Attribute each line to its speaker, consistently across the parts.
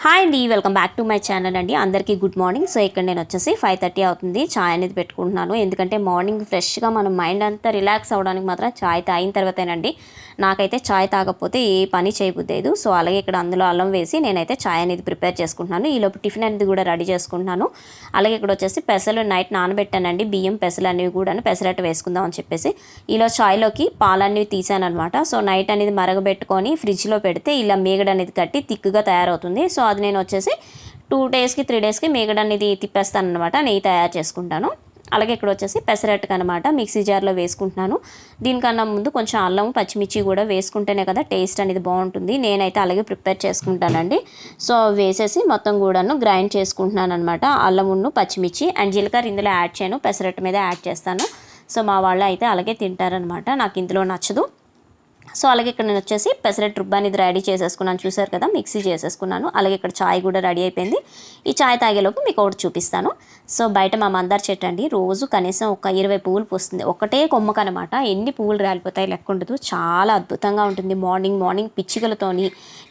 Speaker 1: Hi అండి, welcome back to my channel అండి. అందరికీ గుడ్ మార్నింగ్. సో ఇక్కడ నేను వచ్చేసి 5:30 అవుతుంది. చాయ్ అనేది పెట్టుకుంటున్నాను. ఎందుకంటే మార్నింగ్ ఫ్రెష్గా మనం మైండ్ అంతా రిలాక్స్ అవ్వడానికి మాత్రం చాయ్ తాగిన తర్వాతేనండి. నాకైతే చాయ్ తాగకపోతే ఏ పని చేయబుద్దేదు. సో అలాగే ఇక్కడ అందులో అల్లం వేసి నేనైతే చాయ్ అనేది ప్రిపేర్ చేసుకుంటున్నాను. ఈలోపు టిఫిన్ అనేది కూడా రెడీ చేసుకుంటున్నాను. అలాగే ఇక్కడ వచ్చేసి పెసలు నైట్ నానబెట్టానండి. బియ్యం పెసలు అనేవి కూడా పెసరట్టు వేసుకుందాం అని చెప్పేసి ఈలో చాయ్లోకి పాలన్నీ తీసాను అనమాట. సో నైట్ అనేది మరగబెట్టుకొని ఫ్రిడ్జ్లో పెడితే ఇలా మీగడ అనేది కట్టి థిక్గా తయారవుతుంది. సో అది నేను వచ్చేసి 2 డేస్కి 3 డేస్కి మీగడ అనేది తిప్పేస్తాను అనమాట. నెయ్యి తయారు చేసుకుంటాను. అలాగే ఇక్కడ వచ్చేసి పెసరట్టుకు అనమాట మిక్సీ జార్లో వేసుకుంటున్నాను. దీనికన్నా ముందు కొంచెం అల్లం పచ్చిమిర్చి కూడా వేసుకుంటేనే కదా టేస్ట్ అనేది బాగుంటుంది. నేనైతే అలాగే ప్రిపేర్ చేసుకుంటానండి. సో వేసేసి మొత్తం కూడాను గ్రైండ్ చేసుకుంటున్నాను అనమాట. అల్లమును పచ్చిమిర్చి అండ్ జీలకర్ర ఇందులో యాడ్ చేయను, పెసరట్టు మీద యాడ్ చేస్తాను. సో మా వాళ్ళు అయితే అలాగే తింటారనమాట. నాకు ఇందులో నచ్చదు. సో అలాగే ఇక్కడ నేను వచ్చేసి పెసరట్టు రుబ్బు అనేది రెడీ చేసేసుకున్నాను. చూసారు కదా, మిక్సీ చేసేసుకున్నాను. అలాగే ఇక్కడ చాయ్ కూడా రెడీ అయిపోయింది. ఈ చాయ్ తాగేలోపు మీకు ఒకటి చూపిస్తాను. సో బయట మా మందార చెట్టు అండి, రోజు కనీసం ఒక 20 పువ్వులు పూస్తుంది. ఒకటే కొమ్మకనమాట. ఎన్ని పువ్వులు రాలిపోతాయి లెక్క ఉండదు. చాలా అద్భుతంగా ఉంటుంది. మార్నింగ్ పిచ్చికలతోని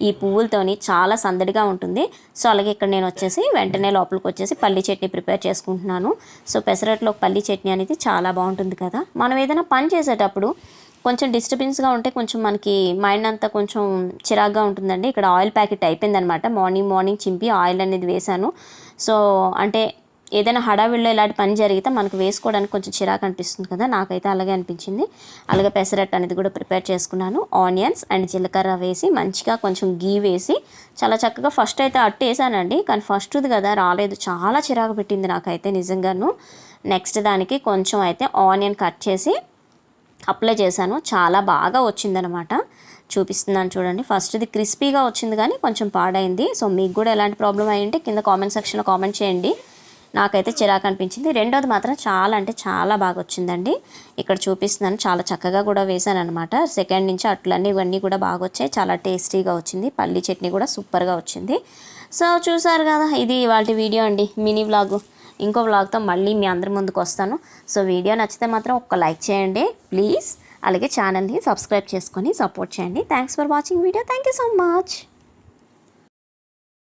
Speaker 1: ఈ పువ్వులతోని చాలా సందడిగా ఉంటుంది. సో అలాగే ఇక్కడ నేను వచ్చేసి వెంటనే లోపలికి వచ్చేసి పల్లి చట్నీ ప్రిపేర్ చేసుకుంటున్నాను. సో పెసరట్లో పల్లి చట్నీ అనేది చాలా బాగుంటుంది కదా. మనం ఏదైనా పని చేసేటప్పుడు కొంచెం డిస్టర్బెన్స్గా ఉంటే కొంచెం మనకి మైండ్ అంతా కొంచెం చిరాగ్గా ఉంటుందండి. ఇక్కడ ఆయిల్ ప్యాకెట్ అయిపోయిందనమాట. మార్నింగ్ చింపి ఆయిల్ అనేది వేశాను. సో అంటే ఏదైనా హడావిడిలో ఇలాంటి పని జరిగితే మనకు వేసుకోవడానికి కొంచెం చిరాకు అనిపిస్తుంది కదా, నాకైతే అలాగే అనిపించింది. అలాగే పెసరట్టు అనేది కూడా ప్రిపేర్ చేసుకున్నాను. ఆనియన్స్ అండ్ జీలకర్ర వేసి మంచిగా కొంచెం గీ వేసి చాలా చక్కగా ఫస్ట్ అయితే అట్టు వేసానండి. కానీ ఫస్ట్ది కదా రాలేదు, చాలా చిరాకు పెట్టింది నాకైతే నిజంగాను. నెక్స్ట్ దానికి కొంచెం అయితే ఆనియన్ కట్ చేసి అప్లై చేశాను. చాలా బాగా వచ్చిందనమాట. చూపిస్తున్నాను చూడండి. ఫస్ట్ది క్రిస్పీగా వచ్చింది కానీ కొంచెం పాడైంది. సో మీకు కూడా ఎలాంటి ప్రాబ్లం అయ్యింటే కింద కామెంట్ సెక్షన్లో కామెంట్ చేయండి. నాకైతే చిరాకు అనిపించింది. రెండోది మాత్రం చాలా అంటే చాలా బాగా వచ్చిందండి. ఇక్కడ చూపిస్తున్నాను, చాలా చక్కగా కూడా వేసాను అనమాట. సెకండ్ నుంచి అట్లన్నీ ఇవన్నీ కూడా బాగా వచ్చాయి. చాలా టేస్టీగా వచ్చింది. పల్లి చట్నీ కూడా సూపర్గా వచ్చింది. సో చూసారు కదా, ఇది ఇవాళ వీడియో అండి, మినీ వ్లాగు. ఇంకో వ్లాగ్తో మళ్ళీ మీ అందరి ముందుకు వస్తాను. సో వీడియో నచ్చితే మాత్రం ఒక్క లైక్ చేయండి ప్లీజ్. అలాగే ఛానల్ని సబ్స్క్రైబ్ చేసుకొని సపోర్ట్ చేయండి. Thanks for watching video. Thank you so much.